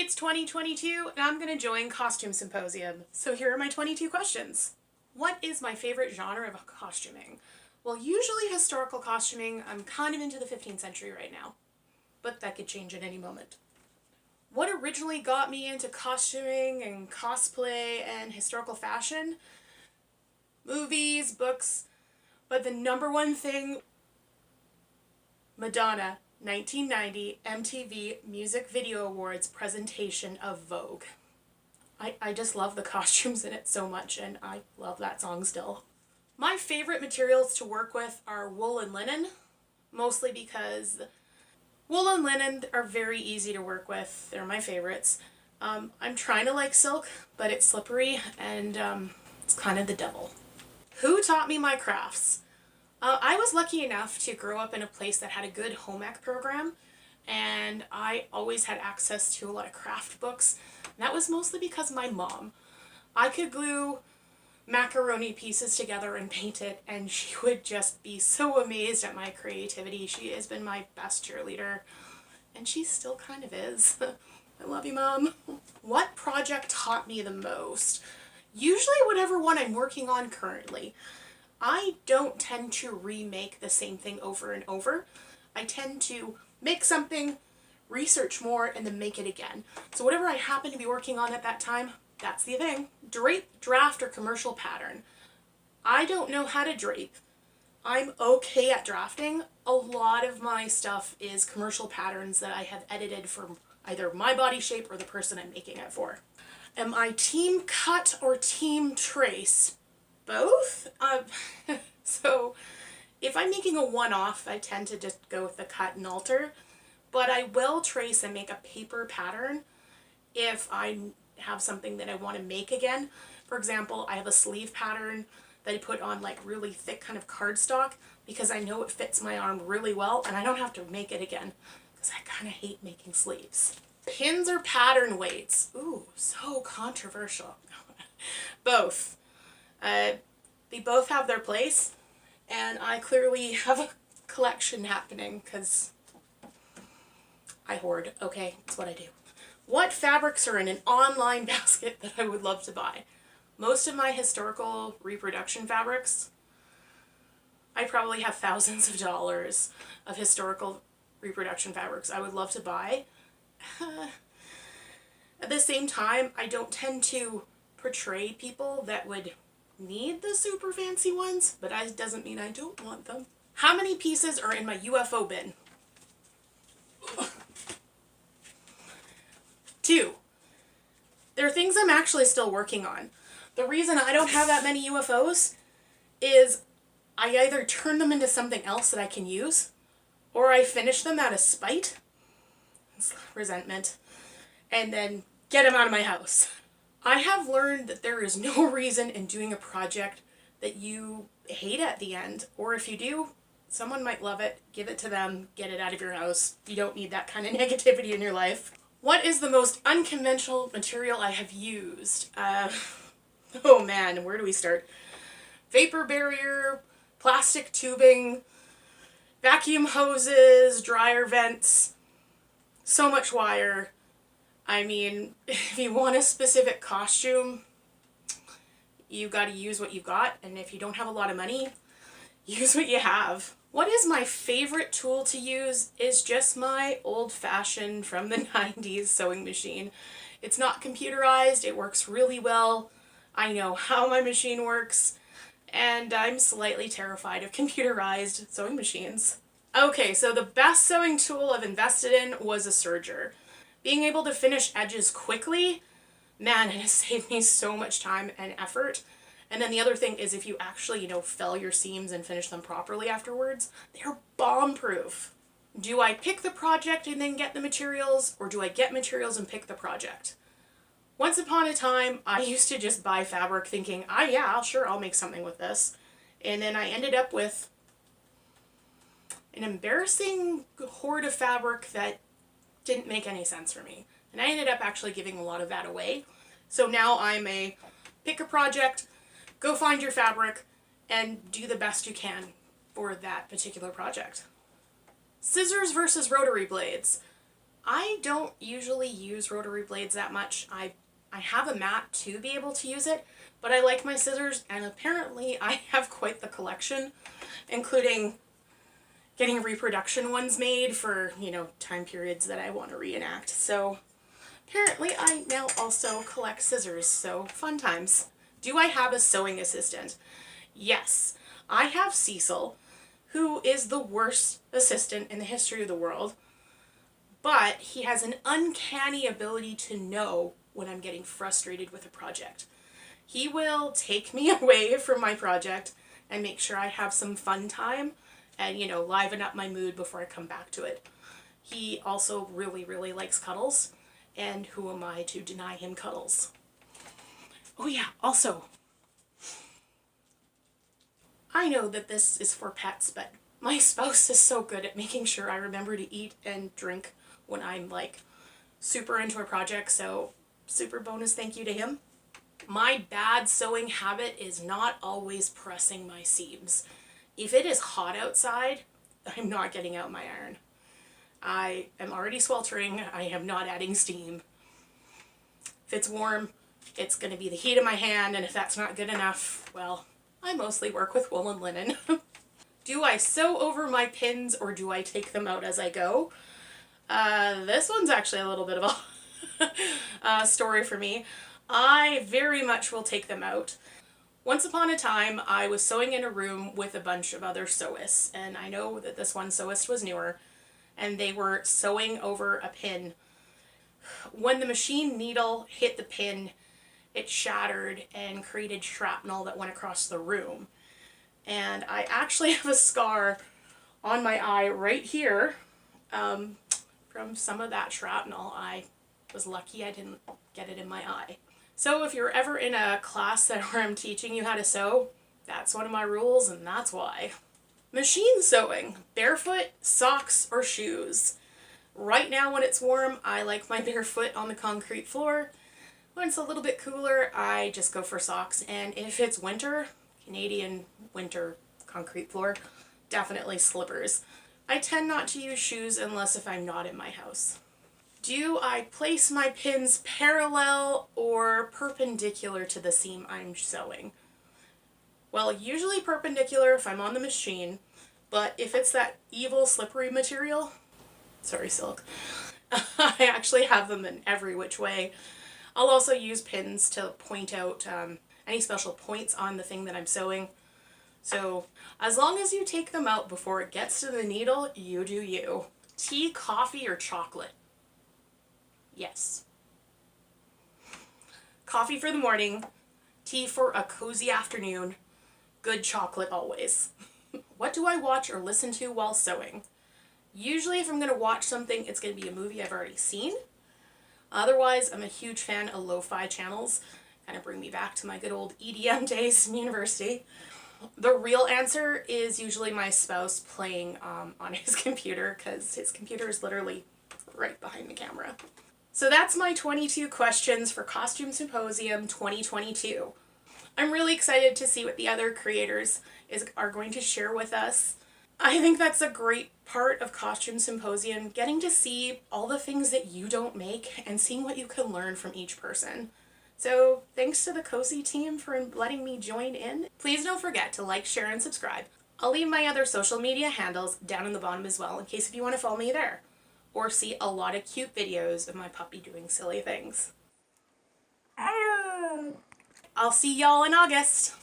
It's 2022 and I'm going to join Costume Symposium. So here are my 22 questions. What is my favorite genre of costuming? Well, usually historical costuming. I'm kind of into the 15th century right now, but that could change at any moment. What originally got me into costuming and cosplay and historical fashion? Movies, books, but the number one thing, Madonna, 1990 MTV Music Video Awards presentation of Vogue. I just love the costumes in it so much, and I love that song still. My favorite materials to work with are wool and linen, mostly because wool and linen are very easy to work with. They're my favorites. I'm trying to like silk, but it's slippery, and it's kind of the devil. Who taught me my crafts? I was lucky enough to grow up in a place that had a good home ec program, and I always had access to a lot of craft books. And that was mostly because of my mom. I could glue macaroni pieces together and paint it, and she would just be so amazed at my creativity. She has been my best cheerleader, and she still kind of is. I love you, Mom. What project taught me the most? Usually whatever one I'm working on currently. I don't tend to remake the same thing over and over. I tend to make something, research more, and then make it again. So whatever I happen to be working on at that time, that's the thing. Drape, draft, or commercial pattern. I don't know how to drape. I'm okay at drafting. A lot of my stuff is commercial patterns that I have edited for either my body shape or the person I'm making it for. Am I team cut or team trace? Both? So if I'm making a one-off, I tend to just go with the cut and alter, but I will trace and make a paper pattern if I have something that I want to make again. For example, I have a sleeve pattern that I put on like really thick kind of cardstock because I know it fits my arm really well and I don't have to make it again because I kind of hate making sleeves. Pins or pattern weights? Ooh, so controversial. Both. They both have their place, and I clearly have a collection happening because I hoard. Okay, that's what I do. What fabrics are in an online basket that I would love to buy? Most of my historical reproduction fabrics. I probably have thousands of dollars of historical reproduction fabrics I would love to buy. At the same time, I don't tend to portray people that would need the super fancy ones, but that doesn't mean I don't want them. How many pieces are in my UFO bin? 2. There are things I'm actually still working on. The reason I don't have that many UFOs is I either turn them into something else that I can use, or I finish them out of spite, resentment, and then get them out of my house. I have learned that there is no reason in doing a project that you hate at the end, or if you do, someone might love it, give it to them, get it out of your house. You don't need that kind of negativity in your life. What is the most unconventional material I have used? Oh man, where do we start? Vapor barrier, plastic tubing, vacuum hoses, dryer vents, so much wire. I mean, if you want a specific costume, you gotta use what you've got, and if you don't have a lot of money, use what you have. What is my favorite tool to use is just my old-fashioned from the 90s sewing machine. It's not computerized, it works really well. I know how my machine works, and I'm slightly terrified of computerized sewing machines. Okay, so the best sewing tool I've invested in was a serger. Being able to finish edges quickly, man, it has saved me so much time and effort. And then the other thing is if you actually, fell your seams and finish them properly afterwards, they're bomb-proof. Do I pick the project and then get the materials, or do I get materials and pick the project? Once upon a time, I used to just buy fabric thinking, I'll make something with this. And then I ended up with an embarrassing hoard of fabric that didn't make any sense for me. And I ended up actually giving a lot of that away. So now I'm a pick a project, go find your fabric, and do the best you can for that particular project. Scissors versus rotary blades. I don't usually use rotary blades that much. I have a mat to be able to use it, but I like my scissors, and apparently I have quite the collection, including getting reproduction ones made for, you know, time periods that I want to reenact. So apparently I now also collect scissors, so fun times. Do I have a sewing assistant? Yes. I have Cecil, who is the worst assistant in the history of the world, but he has an uncanny ability to know when I'm getting frustrated with a project. He will take me away from my project and make sure I have some fun time and, you know, liven up my mood before I come back to it. He also really, really likes cuddles, and who am I to deny him cuddles? Oh yeah, also, I know that this is for pets, but my spouse is so good at making sure I remember to eat and drink when I'm like super into a project, so super bonus thank you to him. My bad sewing habit is not always pressing my seams. If it is hot outside, I'm not getting out my iron. I am already sweltering, I am not adding steam. If it's warm, it's going to be the heat of my hand, and if that's not good enough, well, I mostly work with wool and linen. Do I sew over my pins or do I take them out as I go? This one's actually a little bit of a story for me. I very much will take them out. Once upon a time, I was sewing in a room with a bunch of other sewists, and I know that this one sewist was newer, and they were sewing over a pin. When the machine needle hit the pin, it shattered and created shrapnel that went across the room. And I actually have a scar on my eye right here from some of that shrapnel. I was lucky I didn't get it in my eye. So if you're ever in a class where I'm teaching you how to sew, that's one of my rules, and that's why. Machine sewing, barefoot, socks, or shoes. Right now when it's warm, I like my barefoot on the concrete floor. When it's a little bit cooler, I just go for socks. And if it's winter, Canadian winter concrete floor, definitely slippers. I tend not to use shoes unless if I'm not in my house. Do I place my pins parallel or perpendicular to the seam I'm sewing? Well, usually perpendicular if I'm on the machine, but if it's that evil slippery material, sorry silk, I actually have them in every which way. I'll also use pins to point out any special points on the thing that I'm sewing. So as long as you take them out before it gets to the needle, you do you. Tea, coffee, or chocolate? Yes. Coffee for the morning, tea for a cozy afternoon, good chocolate always. What do I watch or listen to while sewing? Usually if I'm going to watch something, it's going to be a movie I've already seen. Otherwise, I'm a huge fan of lo-fi channels. Kind of bring me back to my good old EDM days in university. The real answer is usually my spouse playing on his computer, because his computer is literally right behind the camera. So that's my 22 questions for Costume Symposium 2022. I'm really excited to see what the other creators are going to share with us. I think that's a great part of Costume Symposium, getting to see all the things that you don't make and seeing what you can learn from each person. So thanks to the CoSy team for letting me join in. Please don't forget to like, share, and subscribe. I'll leave my other social media handles down in the bottom as well in case if you want to follow me there or see a lot of cute videos of my puppy doing silly things. I'll see y'all in August.